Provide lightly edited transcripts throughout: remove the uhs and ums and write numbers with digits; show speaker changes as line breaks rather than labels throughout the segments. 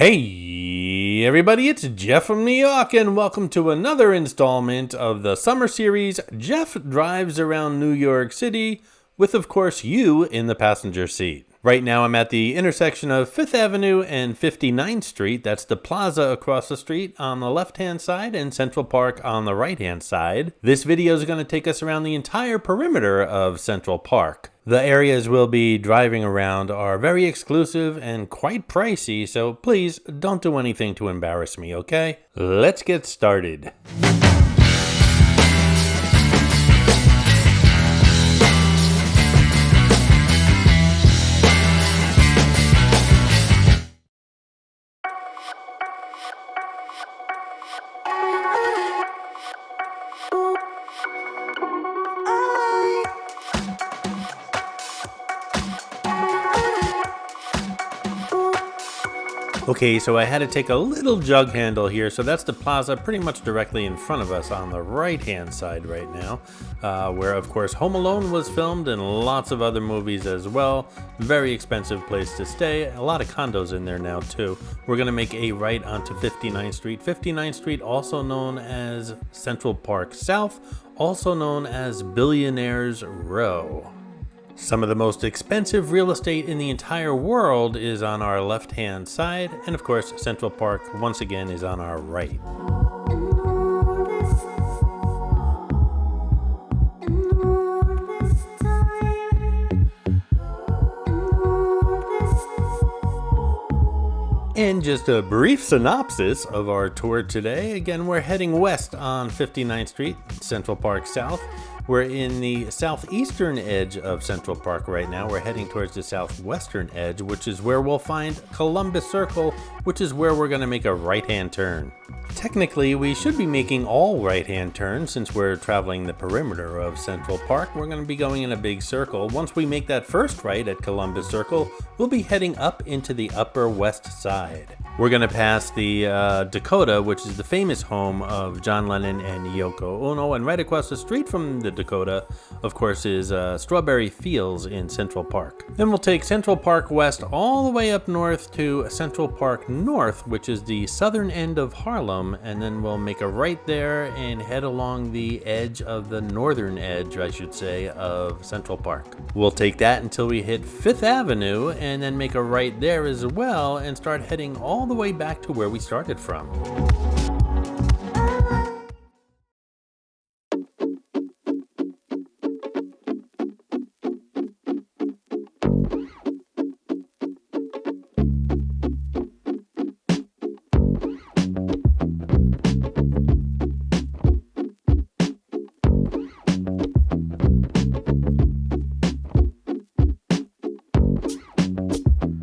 Hey everybody, it's Jeff from Yawk, and welcome to another installment of the summer series, Jeff Drives Around New York City, with of course you in the passenger seat. Right now I'm at the intersection of 5th Avenue and 59th Street. That's the plaza across the street on the left-hand side and Central Park on the right-hand side. This video is going to take us around the entire perimeter of Central Park. The areas we'll be driving around are very exclusive and quite pricey, so please don't do anything to embarrass me, okay? Let's get started. Okay, so I had to take a little jug handle here, so that's the plaza pretty much directly in front of us on the right-hand side right now, where of course Home Alone was filmed and lots of other movies as well. Very expensive place to stay, a lot of condos in there now too. We're going to make a right onto 59th Street. 59th Street, also known as Central Park South, also known as Billionaires Row. Some of the most expensive real estate in the entire world is on our left-hand side, and of course Central Park once again is on our right. And just a brief synopsis of our tour today. Again, we're heading west on 59th Street, Central Park South. We're in the southeastern edge of Central Park right now. We're heading towards the southwestern edge, which is where we'll find Columbus Circle, which is where we're going to make a right-hand turn. Technically, we should be making all right-hand turns since we're traveling the perimeter of Central Park. We're going to be going in a big circle. Once we make that first right at Columbus Circle, we'll be heading up into the Upper West Side. We're going to pass the Dakota, which is the famous home of John Lennon and Yoko Ono, and right across the street from the Dakota, of course, is Strawberry Fields in Central Park. Then we'll take Central Park West all the way up north to Central Park North, which is the southern end of Harlem, and then we'll make a right there and head along the edge of the northern edge, I should say, of Central Park. We'll take that until we hit 5th Avenue and then make a right there as well and start heading all the way back to where we started from.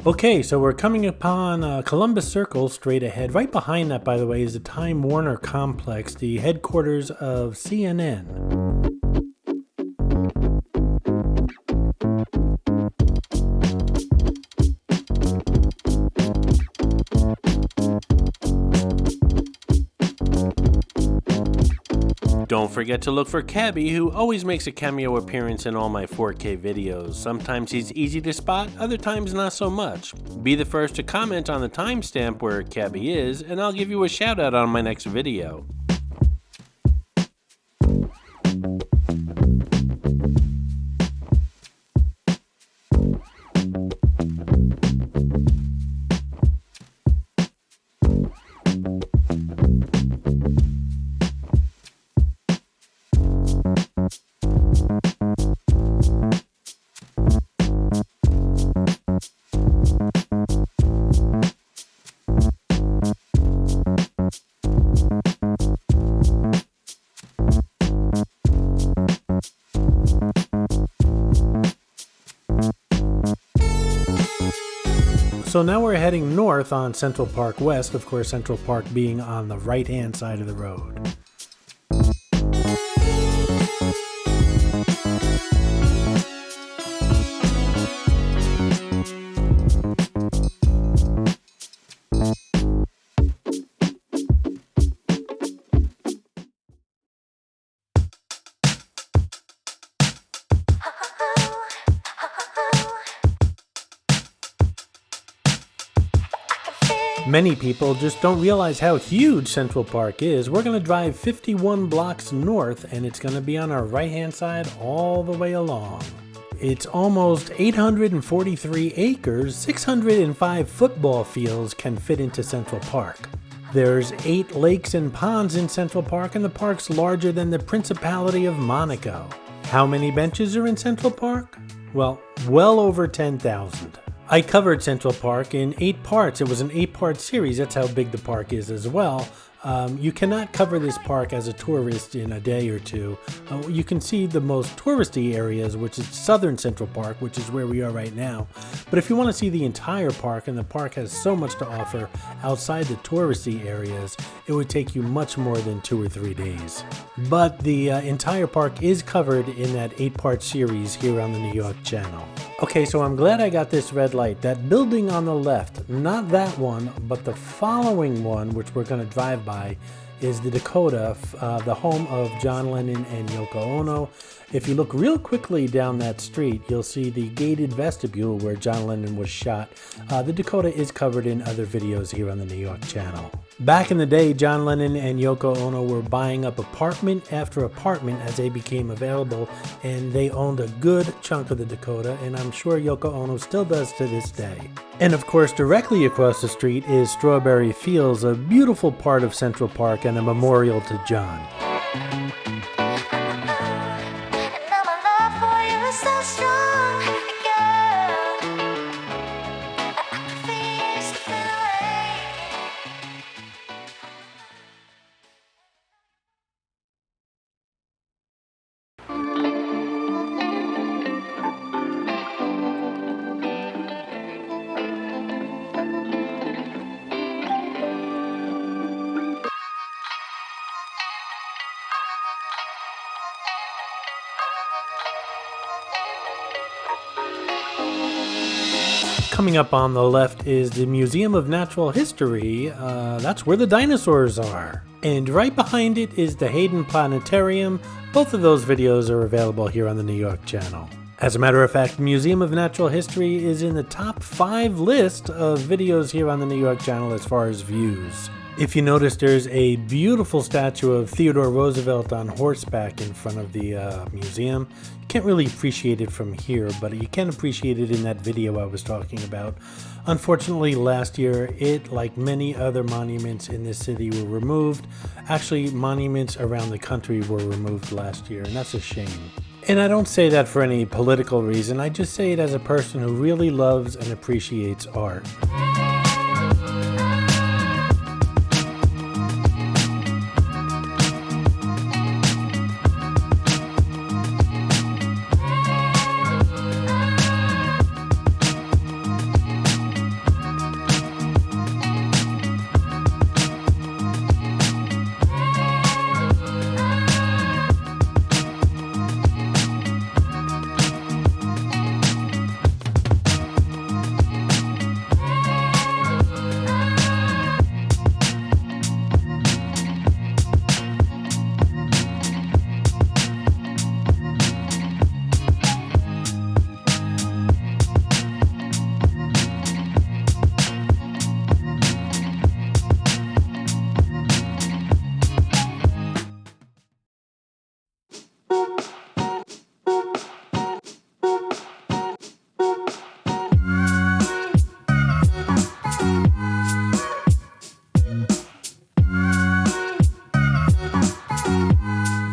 Okay, so we're coming upon Columbus Circle straight ahead. Right behind that, by the way, is the Time Warner Complex, the headquarters of CNN. Don't forget to look for Cabby, who always makes a cameo appearance in all my 4K videos. Sometimes he's easy to spot, other times not so much. Be the first to comment on the timestamp where Cabby is, and I'll give you a shout out on my next video. So now we're heading north on Central Park West, of course Central Park being on the right-hand side of the road. Many people just don't realize how huge Central Park is. We're going to drive 51 blocks north, and it's going to be on our right-hand side all the way along. It's almost 843 acres, 605 football fields can fit into Central Park. There's 8 lakes and ponds in Central Park, and the park's larger than the Principality of Monaco. How many benches are in Central Park? Well over 10,000. I covered Central Park in 8 parts. It was an 8-part series. That's how big the park is as well. You cannot cover this park as a tourist in a day or two. You can see the most touristy areas, which is southern Central Park, which is where we are right now. But if you want to see the entire park, and the park has so much to offer outside the touristy areas, it would take you much more than 2 or 3 days. But the entire park is covered in that 8-part series here on the New York channel. Okay, so I'm glad I got this red light. That building on the left, not that one, but the following one, which we're going to drive by, is the Dakota, the home of John Lennon and Yoko Ono. If you look real quickly down that street, you'll see the gated vestibule where John Lennon was shot. The Dakota is covered in other videos here on the New York channel. Back in the day, John Lennon and Yoko Ono were buying up apartment after apartment as they became available, and they owned a good chunk of the Dakota, and I'm sure Yoko Ono still does to this day. And of course, directly across the street is Strawberry Fields, a beautiful part of Central Park and a memorial to John. Coming up on the left is the Museum of Natural History. That's where the dinosaurs are. And right behind it is the Hayden Planetarium. Both of those videos are available here on the New York channel. As a matter of fact, Museum of Natural History is in the top 5 list of videos here on the New York channel as far as views. If you notice, there's a beautiful statue of Theodore Roosevelt on horseback in front of the museum. You can't really appreciate it from here, but you can appreciate it in that video I was talking about. Unfortunately, last year, it, like many other monuments in this city, were removed. Actually, monuments around the country were removed last year, and that's a shame. And I don't say that for any political reason. I just say it as a person who really loves and appreciates art.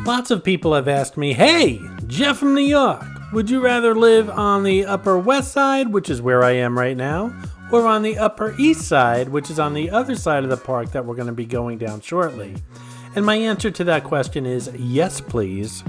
Lots of people have asked me, hey, Jeff from New York, would you rather live on the Upper West Side, which is where I am right now, or on the Upper East Side, which is on the other side of the park that we're going to be going down shortly? And my answer to that question is yes, please.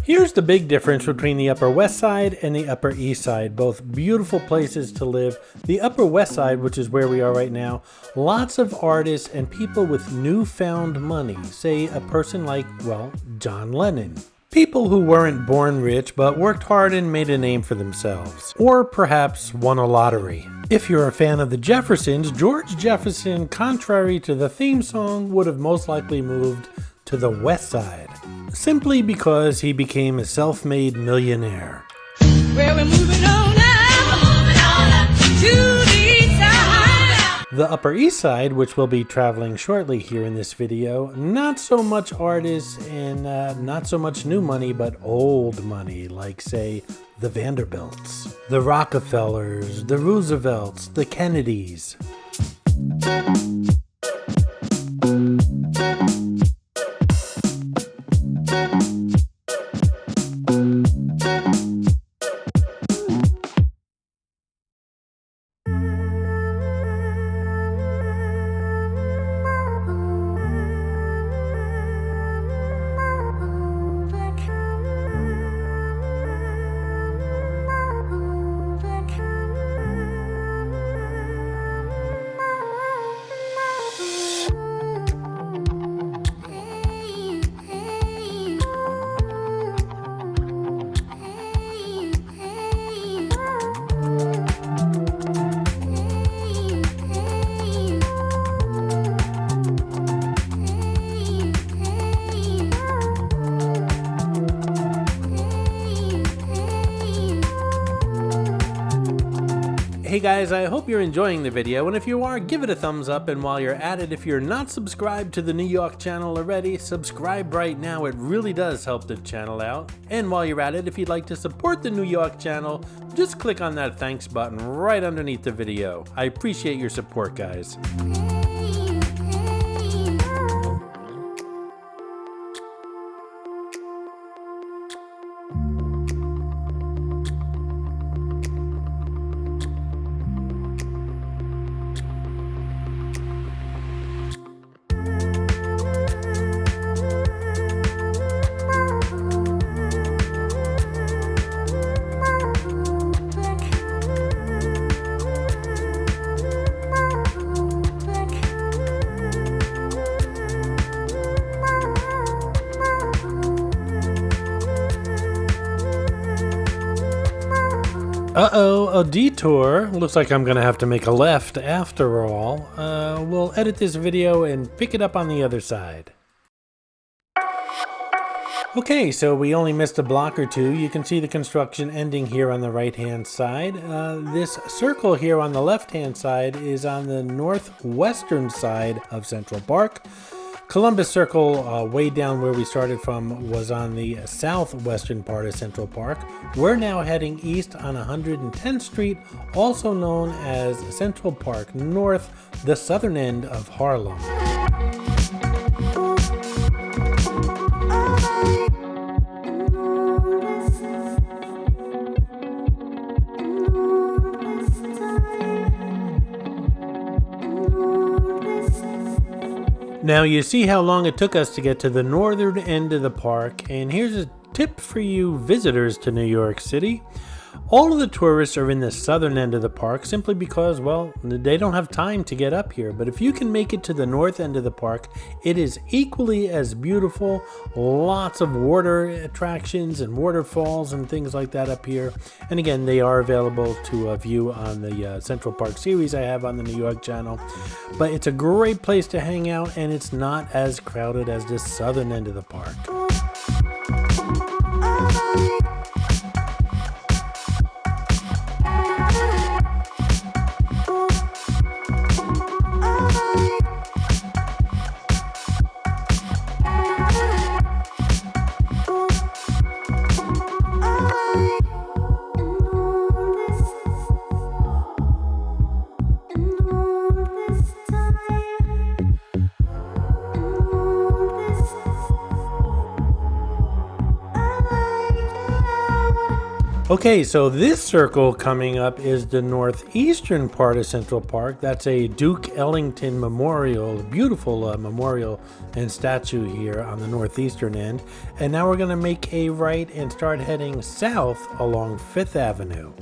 Here's the big difference between the Upper West Side and the Upper East Side. Both beautiful places to live. The Upper West Side, which is where we are right now, lots of artists and people with newfound money. Say a person like, well, John Lennon. People who weren't born rich but worked hard and made a name for themselves. Or perhaps won a lottery. If you're a fan of the Jeffersons, George Jefferson, contrary to the theme song, would have most likely moved to the West Side, simply because he became a self-made millionaire.
Well, we're moving on up to the east side.
The Upper East Side, which we'll be traveling shortly here in this video, not so much artists and not so much new money, but old money, like say the Vanderbilts, the Rockefellers, the Roosevelts, the Kennedys. Hey guys, I hope you're enjoying the video, and if you are, give it a thumbs up, and while you're at it, if you're not subscribed to the New Yawk channel already, subscribe right now. It really does help the channel out. And while you're at it, if you'd like to support the New Yawk channel, just click on that thanks button right underneath the video. I appreciate your support, guys. Uh-oh, a detour. Looks like I'm gonna have to make a left after all. We'll edit this video and pick it up on the other side. Okay, so we only missed a block or two. You can see the construction ending here on the right-hand side. This circle here on the left-hand side is on the northwestern side of Central Park. Columbus Circle, way down where we started from, was on the southwestern part of Central Park. We're now heading east on 110th Street, also known as Central Park North, the southern end of Harlem. Now you see how long it took us to get to the northern end of the park, and here's a tip for you visitors to New York City. All of the tourists are in the southern end of the park simply because, well, they don't have time to get up here. But if you can make it to the north end of the park, it is equally as beautiful. Lots of water attractions and waterfalls and things like that up here. And again, they are available to view on the Central Park series I have on the New York channel. But it's a great place to hang out, and it's not as crowded as the southern end of the park. Okay, so this circle coming up is the northeastern part of Central Park. That's a Duke Ellington memorial, beautiful memorial and statue here on the northeastern end. And now we're going to make a right and start heading south along 5th Avenue.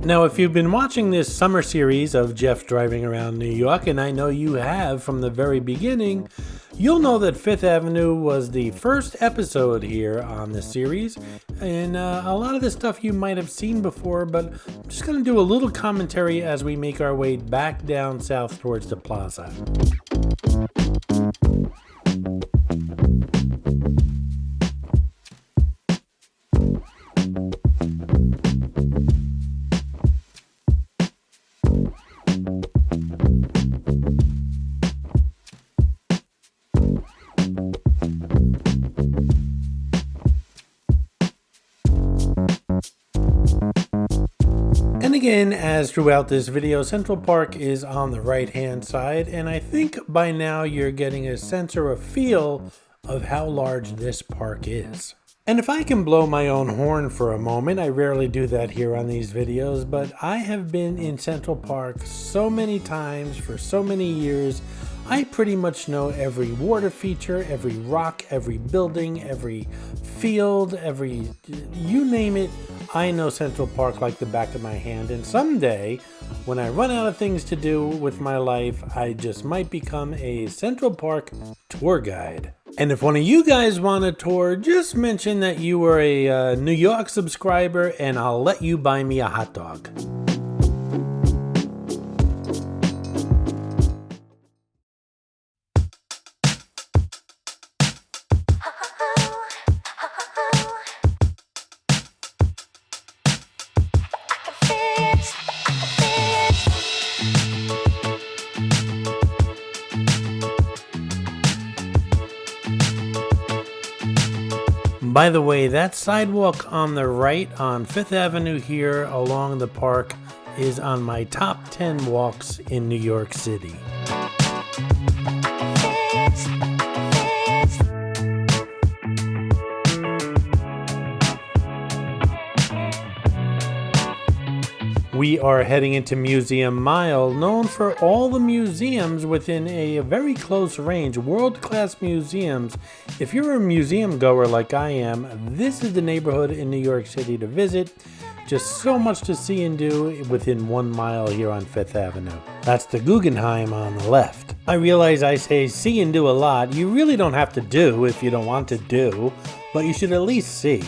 Now, if you've been watching this summer series of Jeff driving around New York, and I know you have from the very beginning, you'll know that Fifth Avenue was the first episode here on the series, and a lot of this stuff you might have seen before, but I'm just going to do a little commentary as we make our way back down south towards the plaza. And again, as throughout this video, Central Park is on the right-hand side, and I think by now you're getting a sense or a feel of how large this park is. And if I can blow my own horn for a moment, I rarely do that here on these videos, but I have been in Central Park so many times for so many years, I pretty much know every water feature, every rock, every building, every field, you name it. I know Central Park like the back of my hand, and someday, when I run out of things to do with my life, I just might become a Central Park tour guide. And if one of you guys want a tour, just mention that you were a New York subscriber, and I'll let you buy me a hot dog. By the way, that sidewalk on the right on Fifth Avenue here along the park is on my top 10 walks in New York City. We are heading into Museum Mile, known for all the museums within a very close range, world-class museums. If you're a museum goer like I am, this is the neighborhood in New York City to visit. Just so much to see and do within 1 mile here on Fifth Avenue. That's the Guggenheim on the left. I realize I say see and do a lot. You really don't have to do if you don't want to do, but you should at least see.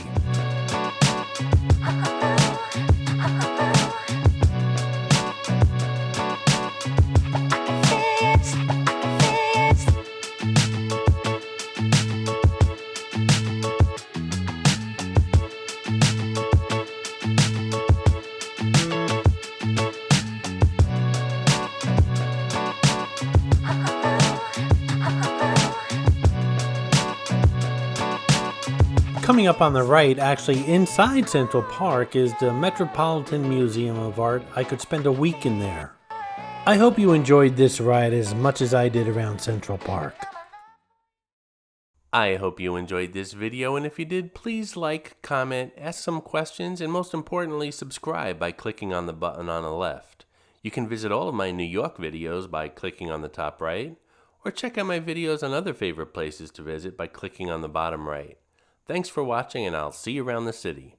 Coming up on the right, actually inside Central Park, is the Metropolitan Museum of Art. I could spend a week in there. I hope you enjoyed this ride as much as I did around Central Park.
I hope you enjoyed this video, and if you did, please like, comment, ask some questions, and most importantly, subscribe by clicking on the button on the left. You can visit all of my New York videos by clicking on the top right, or check out my videos on other favorite places to visit by clicking on the bottom right. Thanks for watching, and I'll see you around the city.